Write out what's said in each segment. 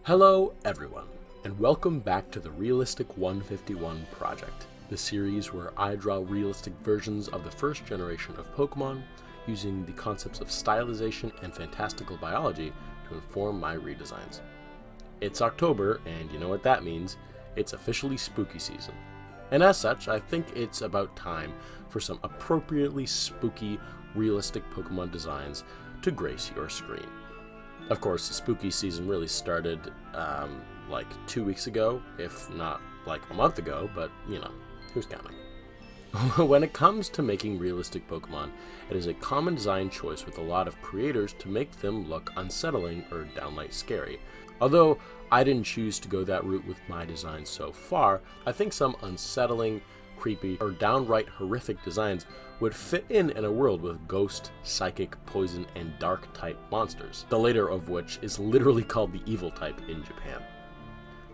Hello everyone, and welcome back to the Realistic 151 project, the series where I draw realistic versions of the first generation of Pokemon using the concepts of stylization and fantastical biology to inform my redesigns. It's October, and you know what that means, it's officially spooky season. And as such, I think it's about time for some appropriately spooky, realistic Pokemon designs to grace your screen. Of course, the spooky season really started like 2 weeks ago, if not like a month ago, but you know, who's counting? When it comes to making realistic Pokemon, it is a common design choice with a lot of creators to make them look unsettling or downright scary. Although I didn't choose to go that route with my design so far, I think some unsettling, creepy, or downright horrific designs would fit in a world with ghost, psychic, poison, and dark type monsters, the later of which is literally called the evil type in Japan.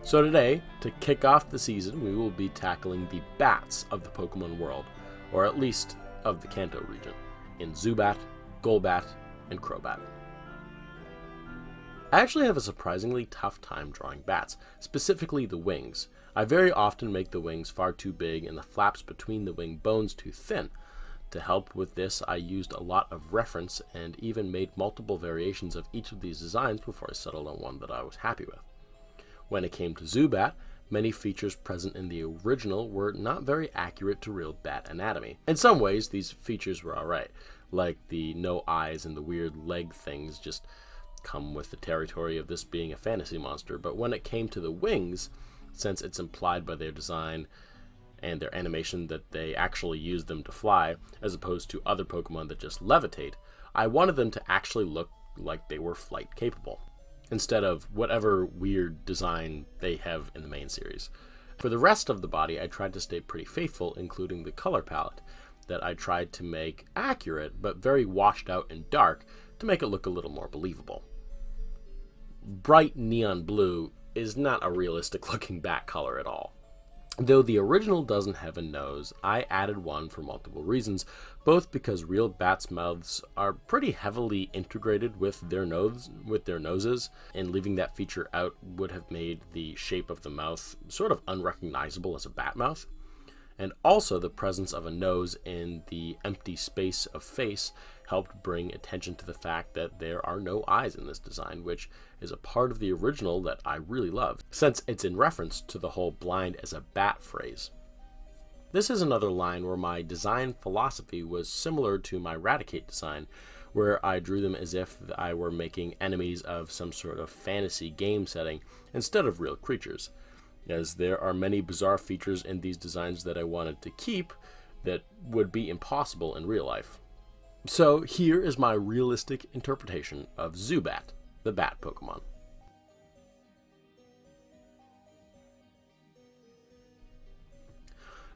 So today, to kick off the season, we will be tackling the bats of the Pokemon world, or at least of the Kanto region, in Zubat, Golbat, and Crobat. I actually have a surprisingly tough time drawing bats, specifically the wings. I very often make the wings far too big and the flaps between the wing bones too thin. To help with this, I used a lot of reference and even made multiple variations of each of these designs before I settled on one that I was happy with. When it came to Zubat, many features present in the original were not very accurate to real bat anatomy. In some ways, these features were alright, like the no eyes and the weird leg things just come with the territory of this being a fantasy monster, but when it came to the wings, since it's implied by their design and their animation that they actually use them to fly, as opposed to other Pokemon that just levitate, I wanted them to actually look like they were flight capable, instead of whatever weird design they have in the main series. For the rest of the body, I tried to stay pretty faithful, including the color palette, that I tried to make accurate, but very washed out and dark to make it look a little more believable. Bright neon blue is not a realistic looking bat color at all. Though the original doesn't have a nose, I added one for multiple reasons, both because real bats' mouths are pretty heavily integrated with their noses, and leaving that feature out would have made the shape of the mouth sort of unrecognizable as a bat mouth. And also the presence of a nose in the empty space of face helped bring attention to the fact that there are no eyes in this design, which is a part of the original that I really love, since it's in reference to the whole blind as a bat phrase. This is another line where my design philosophy was similar to my Raticate design, where I drew them as if I were making enemies of some sort of fantasy game setting instead of real creatures, as there are many bizarre features in these designs that I wanted to keep that would be impossible in real life. So here is my realistic interpretation of Zubat, the bat Pokemon.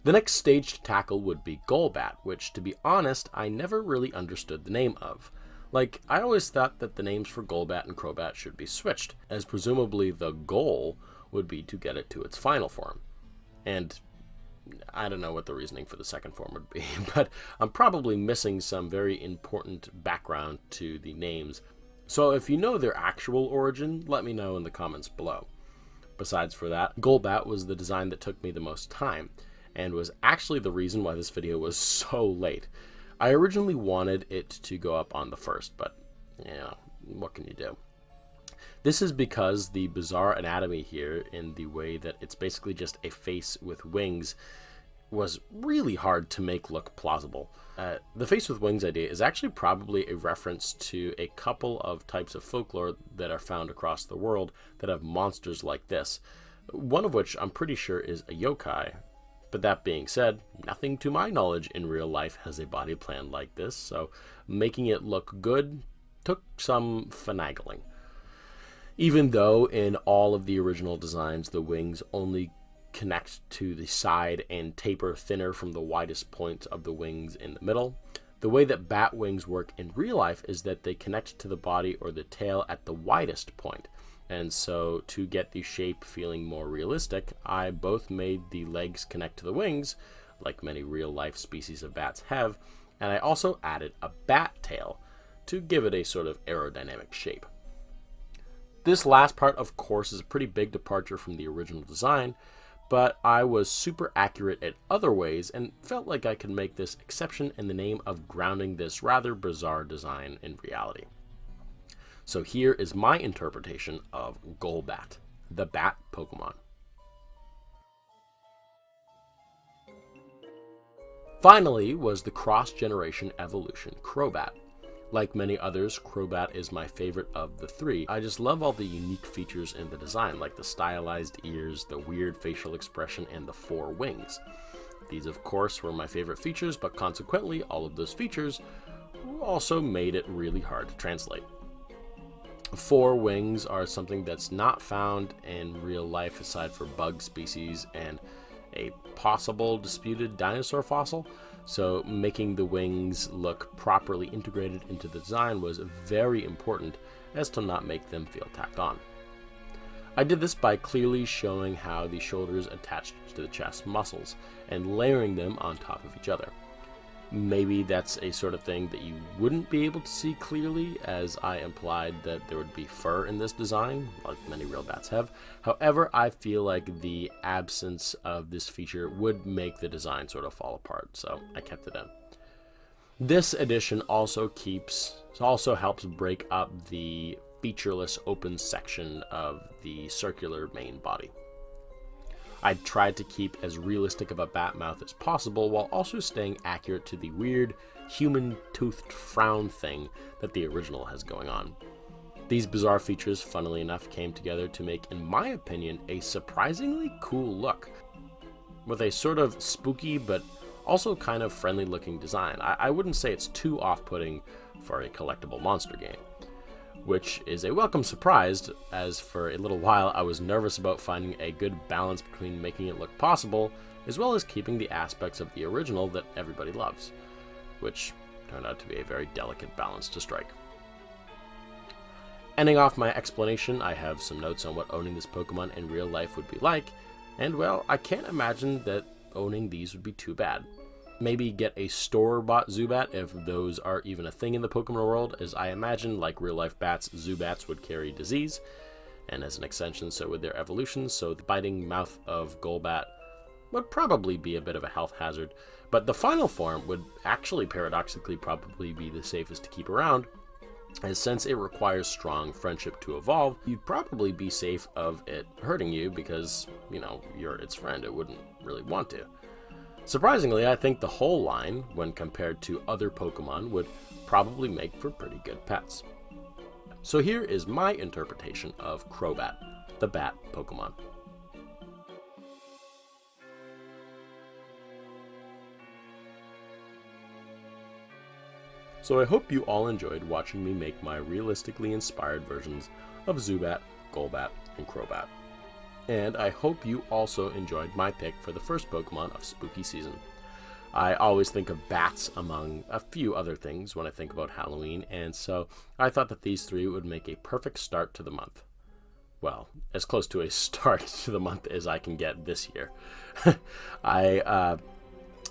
The next stage to tackle would be Golbat, which, to be honest, I never really understood the name of. Like, I always thought that the names for Golbat and Crobat should be switched, as presumably the goal would be to get it to its final form. And I don't know what the reasoning for the second form would be, but I'm probably missing some very important background to the names. So if you know their actual origin, let me know in the comments below. Besides for that, Golbat was the design that took me the most time, and was actually the reason why this video was so late. I originally wanted it to go up on the 1st, but yeah, what can you do? This is because the bizarre anatomy here, in the way that it's basically just a face with wings, was really hard to make look plausible. The face with wings idea is actually probably a reference to a couple of types of folklore that are found across the world that have monsters like this, one of which I'm pretty sure is a yokai. But that being said, nothing to my knowledge in real life has a body plan like this, so making it look good took some finagling. Even though in all of the original designs the wings only connect to the side and taper thinner from the widest point of the wings in the middle, the way that bat wings work in real life is that they connect to the body or the tail at the widest point. And so to get the shape feeling more realistic, I both made the legs connect to the wings, like many real life species of bats have, and I also added a bat tail to give it a sort of aerodynamic shape. This last part, of course, is a pretty big departure from the original design, but I was super accurate at other ways and felt like I could make this exception in the name of grounding this rather bizarre design in reality. So here is my interpretation of Golbat, the bat Pokemon. Finally was the cross-generation evolution Crobat. Like many others, Crobat is my favorite of the three. I just love all the unique features in the design, like the stylized ears, the weird facial expression, and the 4 wings. These, of course, were my favorite features, but consequently, all of those features also made it really hard to translate. 4 wings are something that's not found in real life aside for bug species and a possible disputed dinosaur fossil, so making the wings look properly integrated into the design was very important as to not make them feel tacked on. I did this by clearly showing how the shoulders attached to the chest muscles and layering them on top of each other. Maybe that's a sort of thing that you wouldn't be able to see clearly, as I implied that there would be fur in this design, like many real bats have. However, I feel like the absence of this feature would make the design sort of fall apart, so I kept it in. This addition also helps break up the featureless open section of the circular main body. I tried to keep as realistic of a bat mouth as possible while also staying accurate to the weird human-toothed frown thing that the original has going on. These bizarre features, funnily enough, came together to make, in my opinion, a surprisingly cool look, with a sort of spooky but also kind of friendly looking design. I wouldn't say it's too off-putting for a collectible monster game, which is a welcome surprise, as for a little while I was nervous about finding a good balance between making it look possible as well as keeping the aspects of the original that everybody loves, which turned out to be a very delicate balance to strike. Ending off my explanation, I have some notes on what owning this Pokemon in real life would be like, and well, I can't imagine that owning these would be too bad. Maybe get a store-bought Zubat if those are even a thing in the Pokemon world, as I imagine, like real-life bats, Zubats would carry disease, and as an extension, so would their evolution, so the biting mouth of Golbat would probably be a bit of a health hazard, but the final form would actually paradoxically probably be the safest to keep around, as since it requires strong friendship to evolve, you'd probably be safe of it hurting you because, you know, you're its friend, it wouldn't really want to. Surprisingly, I think the whole line, when compared to other Pokemon, would probably make for pretty good pets. So here is my interpretation of Crobat, the bat Pokemon. So I hope you all enjoyed watching me make my realistically inspired versions of Zubat, Golbat, and Crobat. And I hope you also enjoyed my pick for the first Pokemon of Spooky Season. I always think of bats among a few other things when I think about Halloween, and so I thought that these 3 would make a perfect start to the month. Well, as close to a start to the month as I can get this year. I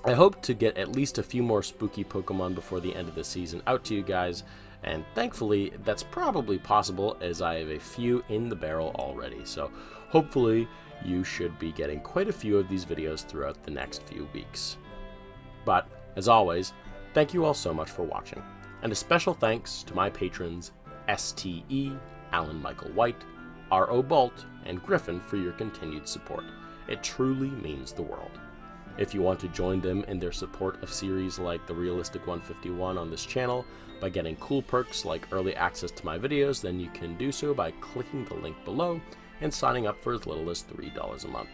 hope to get at least a few more spooky Pokemon before the end of the season out to you guys, and thankfully that's probably possible as I have a few in the barrel already, so hopefully you should be getting quite a few of these videos throughout the next few weeks. But, as always, thank you all so much for watching, and a special thanks to my patrons STE, Alan Michael White, R.O. Bolt, and Griffin for your continued support. It truly means the world. If you want to join them in their support of series like the Realistic 151 on this channel by getting cool perks like early access to my videos, then you can do so by clicking the link below and signing up for as little as $3 a month.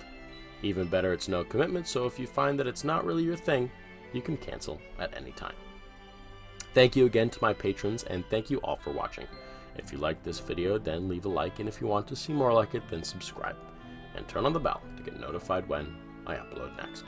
Even better, it's no commitment, so if you find that it's not really your thing, you can cancel at any time. Thank you again to my patrons, and thank you all for watching. If you liked this video, then leave a like, and if you want to see more like it, then subscribe. And turn on the bell to get notified when I upload next.